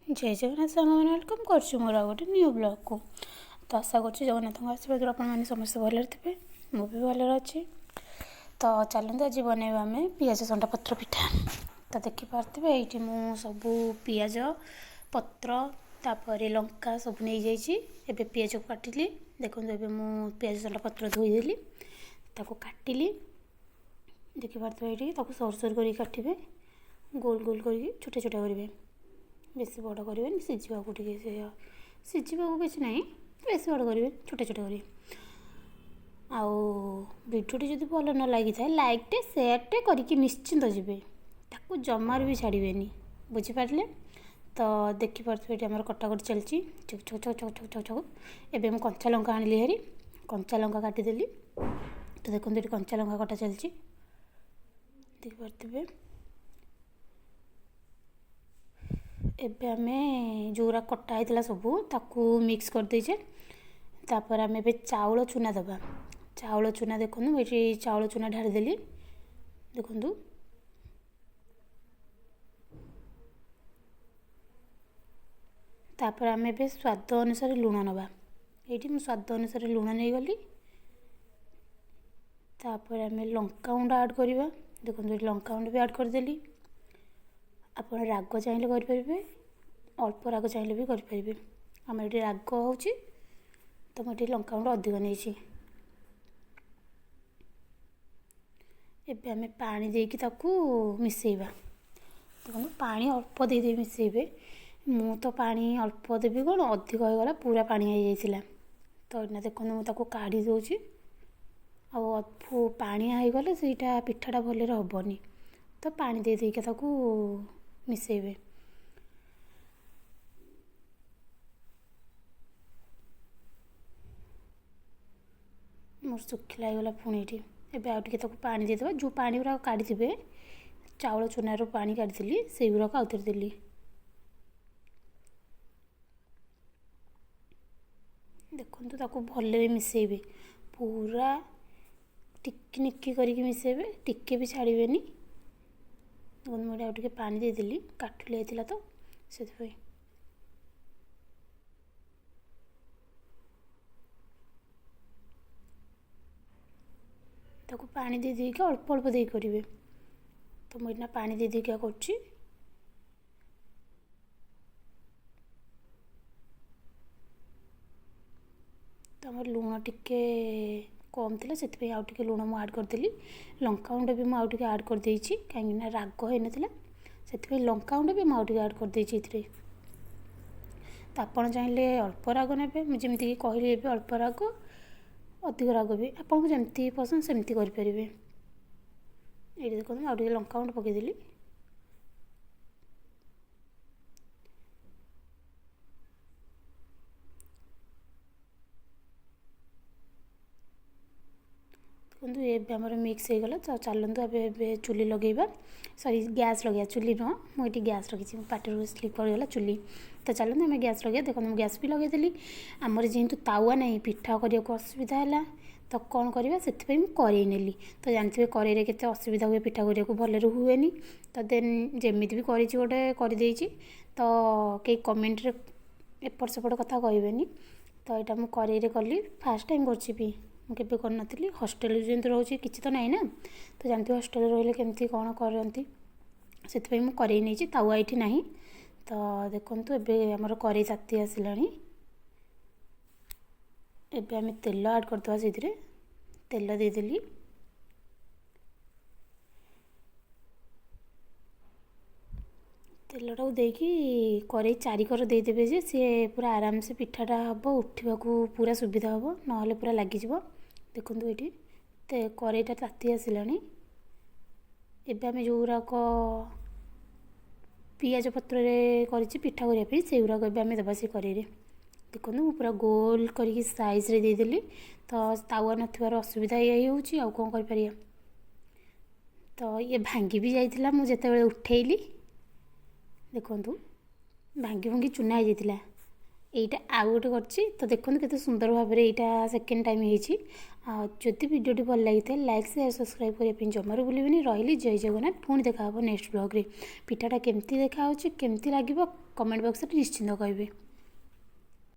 जय जगन्नाथ सांगने वेलकम कर मोर गोटे न्यू ब्लॉग को। तो आशा कर जगन्नाथ आशीर्वाद आपने समस्त भल थे, मुझे भल अच्छी। तो चलते आज बनवा आम पिज संटा पत्र पिठा। तो देखिपे ये मु सबू पिज पत्र तापर लंका सब नहीं जाइए। पिज को काटिली देखो मु पिज संटा पत्र धोईदेली काटिली। देखिपे ये सर सर कर काटे गोल गोल कर छोटे छोटे करेंगे, बेस बड़ करेंगे सीझा को सीझा को किसी ना बेस बड़ करेंगे छोटे छोटे करेंगे। आउ भिडियोटी जब भल न लगी था लाइकटे सेयारटे करके निश्चिंत जी ताकू जमार भी छाड़े बुझिपारे। तो देखिपे ये आम कटाकट चलती छक छक छक छक छक छक छक। एवं कंचा लंका आनी हेरी कंचा लंका काटिदेली। तो देखो ये कंचा लंका कटा चलती देखिपे। एबे आमे जोरा कटा होता सबू ताकू मिक्स कर देचे। तापर आमे बे चाउल चूना दबा चाउल चूना देखो ये चाउल चूना ढालीदेली देखु। तापर आमे बे स्वाद अनुसार लुण नवा ये मुझे स्वाद अनुसार लुण नहीं गली। तापर आमे लंका गुंड ऐड करवा देखो लंका गुंड भी ऐड करदेली। आप राग चाहिए करेंगे अल्प राग चाहिए भी करेंगे। आम ये राग हो तो मुझे लंका गुंड अधिक नहीं। एबे आमे पानी देकी ताकू मिसेइबा देखो पानी अल्प दे मिसेइबे। मु तो पानी अल्प देवी कौन अधिक होगला पूरा पानी हो जाइला। तो इना देखो मुझे काढ़ी दूची आउ पानी होगले से पिठाटा भले हेनी। तो पानी दे देके ताकू मिसेइबे। मोर सुखिला होगला पुणी ये एबे आउ टिके ताकू पानी देदेबा जो पानी गुरा काढ़ी थे चाउल चूनार पानी काढ़ी से गुराक आउथरे देली। देखो ताकू भले मिसेइबे पूरा टिकी निक्की करके मिसेइबे टिके भी छाड़बेनी। मुझे आउटे पानी देदेली काटुली होता तो से ताकू पानी दे देके अल्प अल्प दे करेंगे। तो मुझे पानी दे देके कर तो आम लुण टिके कम थी से आउ टे लुण मुझे ऐड करदेली। लंका गुंड भी मुझे ऐड कर देइछि कहीं राग हो नाला से लंका गुंड भी मुझे ऐड कर देइछि। तो आपड़ चाहिए अल्प राग ने जमीक कहली अल्प राग अधिक राग भी आपको जमती पसंद सेमती करेंगे। ये देखो आउ टे लंका गुंड पकईदेली। देखो ये आमर मिक्स हो गला। तो चलतु अब चुली लगेगा सॉरी गैस लगे चुली नुह मुझे गैस रखी पार्टी स्लीप करगला चुली। तो चलते आम गैस लगे देखो मुझे गैस भी लगेदेली। आमर जेहेतु तावा नहीं पिठा करने को असुविधा है तो कौन करवा से करेई नेली। तो जानते करेई के असुविधा हुए पिठा करने को भले हुए। तो देन जमी भी गोटे करदे तो कई कमेंट एपट सेपट कथा कहबेनी। तो यहाँ मुझे करेई कली फास्ट टाइम कर मुझे कर हस्टेल जमी रोचे कि तो नाई ना। तो जानते हस्टेल रही केमती कौन करती से करेई नहीं तावा ये ना। तो देखु एबे आमर करेई ताती आसला। एबे आम तेल ऐड करदे से तेल देदेली। तेलटा देकी करेई चारिकर देदेवे जे सी पूरा आराम से पिठाटा हम उठा पूरा सुविधा हम ना पूरा लगिज। देखो ये करेईटा ताती आसला। एबे आम जो गुराक पियाज पत्र कर पिठा करने से गुराक एबे देवा से करेई। देखो मु पूरा गोल करके साइज रे देदेली। तो तावा नथिबार असुविधा ये होची आ कौन कर। तो ये भांगी भी जाइथिला मु जेतेबेले उठेइली देखो भांगी भुंगी चूना हो जाता। এইটা ଆଉ ଗୋଟେ କରିଛି ତ ଦେଖନ୍ତୁ କେତେ ସୁନ୍ଦର ଭାବରେ ଏଇଟା ସେକେଣ୍ଡ ଟାଇମ୍ ହେଇଛି। ଆଉ ଯଦି ଭିଡ଼ିଓଟି ଭଲ ଲାଗିଥାଏ ଲାଇକ୍ ସେୟାର ସବସ୍କ୍ରାଇବ୍ କରିବା ପାଇଁ ଜମାରୁ ଭୁଲିବେନି। ରହିଲି, ଜୟ ଜଗନ୍ନାଥ। ପୁଣି ଦେଖା ହେବ ନେକ୍ସଟ ବ୍ଲଗ୍ରେ। ପିଠାଟା କେମିତି ଦେଖାହେଉଛି କେମିତି ଲାଗିବ କମେଣ୍ଟ ବକ୍ସରେ ନିଶ୍ଚିନ୍ତ କହିବେ।